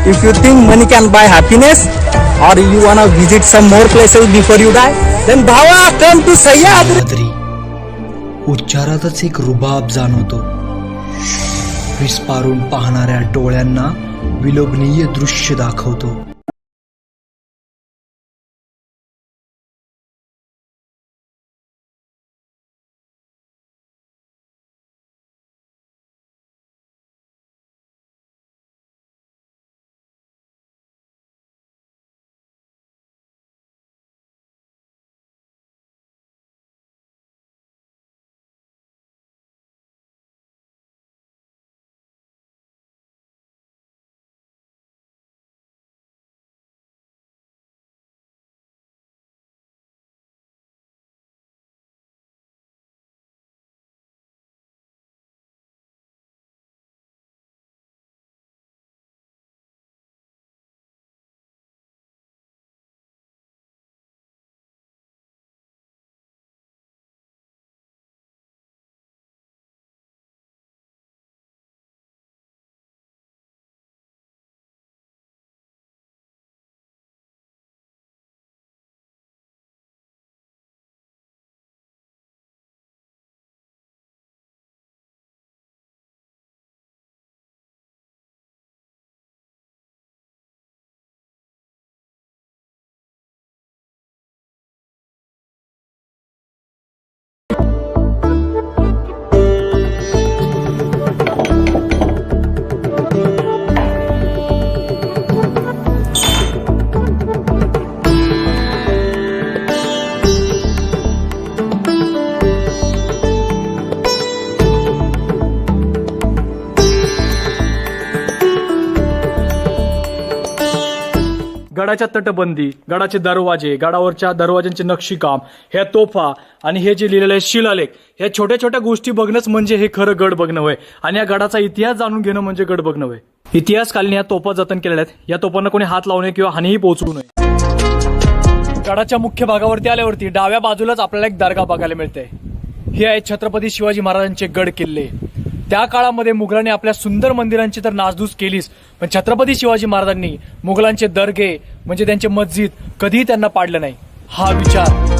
If you think money can buy happiness, or you wanna visit some more places before you die, then Bhava, come to Sahyadri. उच्चारातच एक रुबाब जाणवतो. विस्पारून पाहणाऱ्या डोळ्यांना विलोभनीय दृश्य दाखवतो. गडाच्या तटबंदी, गडाचे दरवाजे, गडावरच्या दरवाज्यांचे नक्षीकाम, ह्या तोफा आणि हे जे लिहिलेले शिलालेख, ह्या छोट्या छोट्या गोष्टी बघणंच म्हणजे हे खरं गड बघणं होय. आणि या गडाचा इतिहास जाणून घेणं म्हणजे गड बघणं होय. इतिहासकालीन या तोफा जतन केलेल्या आहेत. या तोफांना कोणी हात लावू नये किंवा हानीही पोहोचवू नये. गडाच्या मुख्य भागावरती आल्यावरती डाव्या बाजूलाच आपल्याला एक दर्गा बघायला मिळते. हे आहे छत्रपती शिवाजी महाराजांचे गड किल्ले. त्या काळामध्ये मुघलांनी आपल्या सुंदर मंदिरांची तर नासधूस केलीच, पण छत्रपती शिवाजी महाराजांनी मुघलांचे दर्गे म्हणजे त्यांचे मस्जिद कधीही त्यांना पाडलं नाही. हा विचार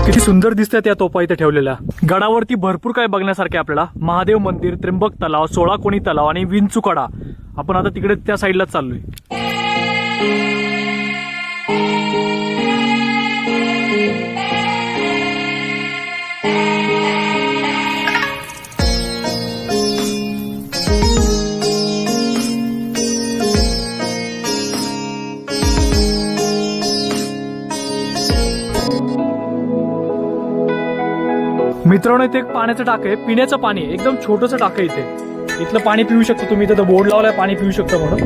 किती सुंदर दिसतात या तोफा इथे ठेवलेल्या. गडावरती भरपूर काय बघण्यासारखे आपल्याला. महादेव मंदिर, त्र्यंबक तलाव, 16 कोणी तलाव आणि विंचुकडा. आपण आता तिकडे त्या साईडलाच चाललोय. मित्रांनो, इथे एक पाण्याचं टाक आहे. पिण्याचं पाणी, एकदम छोटंसं टाक आहे इथे. इथलं पाणी पिऊ शकतो तुम्ही. इथं बोर्ड लावलाय पाणी पिऊ शकतो म्हणून.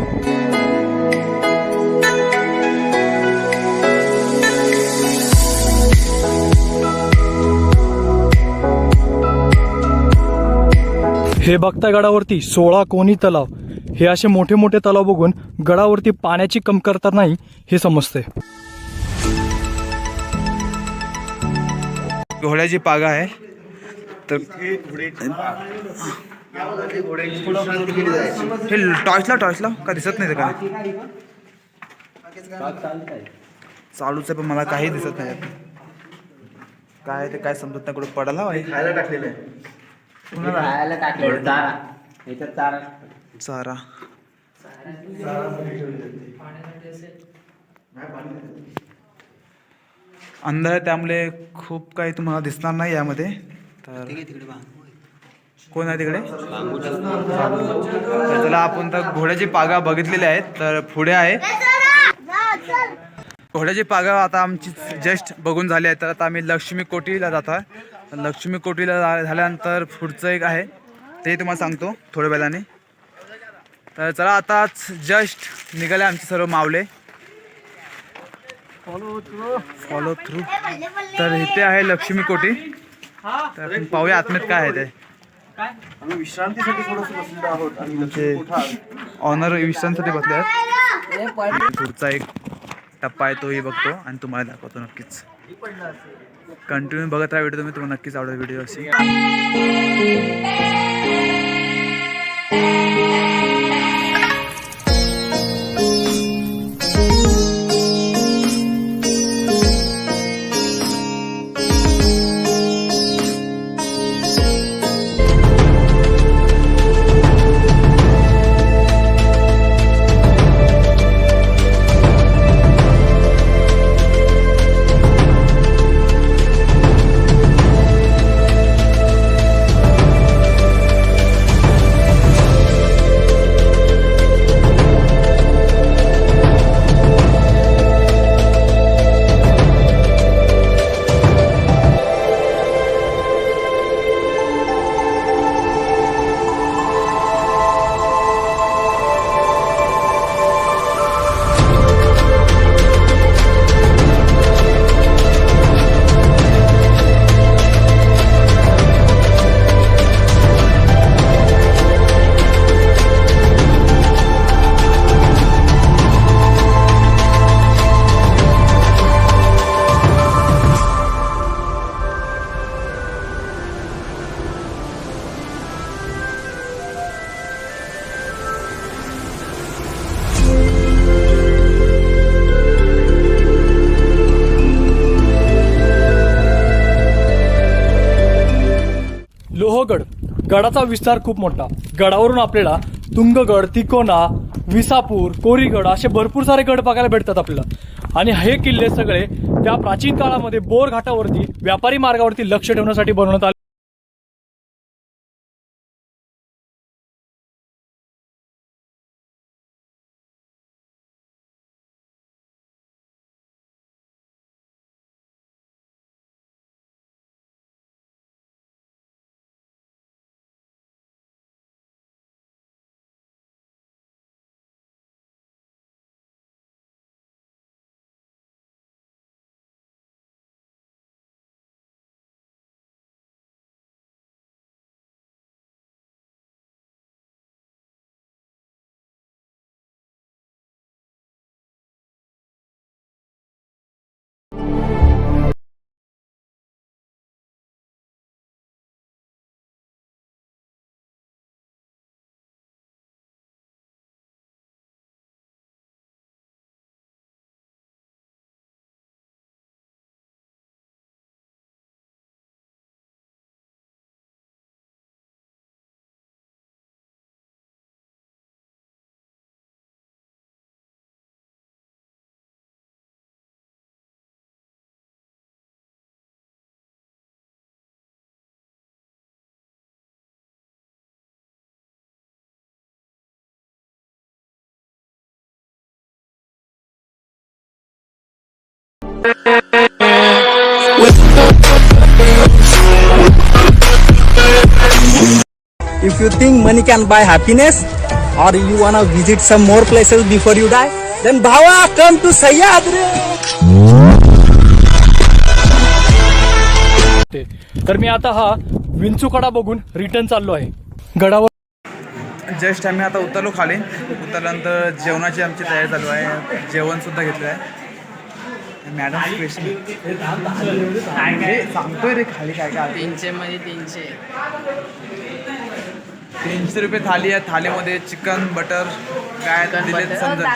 हे बघता गडावरती 16 कोणी तलाव. हे असे मोठे मोठे तलाव बघून गडावरती पाण्याची कमतरता नाही हे समजते. घोड्याची पागा आहे. तर हे टॉर्चला का दिसत नाही का? चालूच आहे पण मला काही दिसत नाही. काय ते काय समजत नाही. कुठे पडायला खायला टाकलेलं आहे. चारा अंधार आहे त्यामुळे खूप काही तुम्हाला दिसणार नाही यामध्ये. तर कोण आहे तिकडे? तर चला आपण तर घोड्याची पागा बघितलेली आहेत. तर पुढे आहे घोड्याची पागा. आता आमची जस्ट बघून झाली आहे. तर आता आम्ही लक्ष्मी कोटीला जातो आहे. लक्ष्मी कोटीला झाल्यानंतर पुढचं एक आहे ते तुम्हाला सांगतो थोड्या वेळाने. तर चला आताच जस्ट निघाले आमचे सर्व मावले. Follow through. तर इथे आहे लक्ष्मी कोटी. तर आपण पाहूया आत्मेत काय आहे ते. आम्ही विश्रांतीसाठी थोडंसं बसलेलो आहोत आणि ऑनर विश्रांतीसाठी बसले आहेत. पुढचा एक टप्पा आहे तोही बघतो आणि तुम्हाला दाखवतो नक्कीच. कंटिन्यू बघत राहा व्हिडिओ, तुम्हाला नक्कीच आवडेल व्हिडिओ अशी. लोहगड गडाचा विस्तार खूप मोठा. गडावरून आपल्याला तुंगगड, तिकोना, विसापूर, कोरीगड असे भरपूर सारे गड बघायला भेटतात आपल्याला. आणि हे किल्ले सगळे त्या प्राचीन काळामध्ये बोर घाटावरती व्यापारी मार्गावरती लक्ष ठेवण्यासाठी बनवण्यात आले. If you think money can buy happiness or you wanna visit some more places before you die, then Bhava, come to Sahyadri. तर मी आता हा विंचूकडा बघून रिटर्न चाललो आहे. गडावर जस्ट आम्ही आता उतरलो खाली. उतरल्यानंतर जेवणाची आमची तयारी चालू आहे. जेवण सुद्धा घेतलं आहे. मॅडम स्पेशल सांगतोय रे खाली काय काय. 300 मध्ये 300. 300 रुपये थाली आहे. थालीमध्ये चिकन बटर काय दिले समजा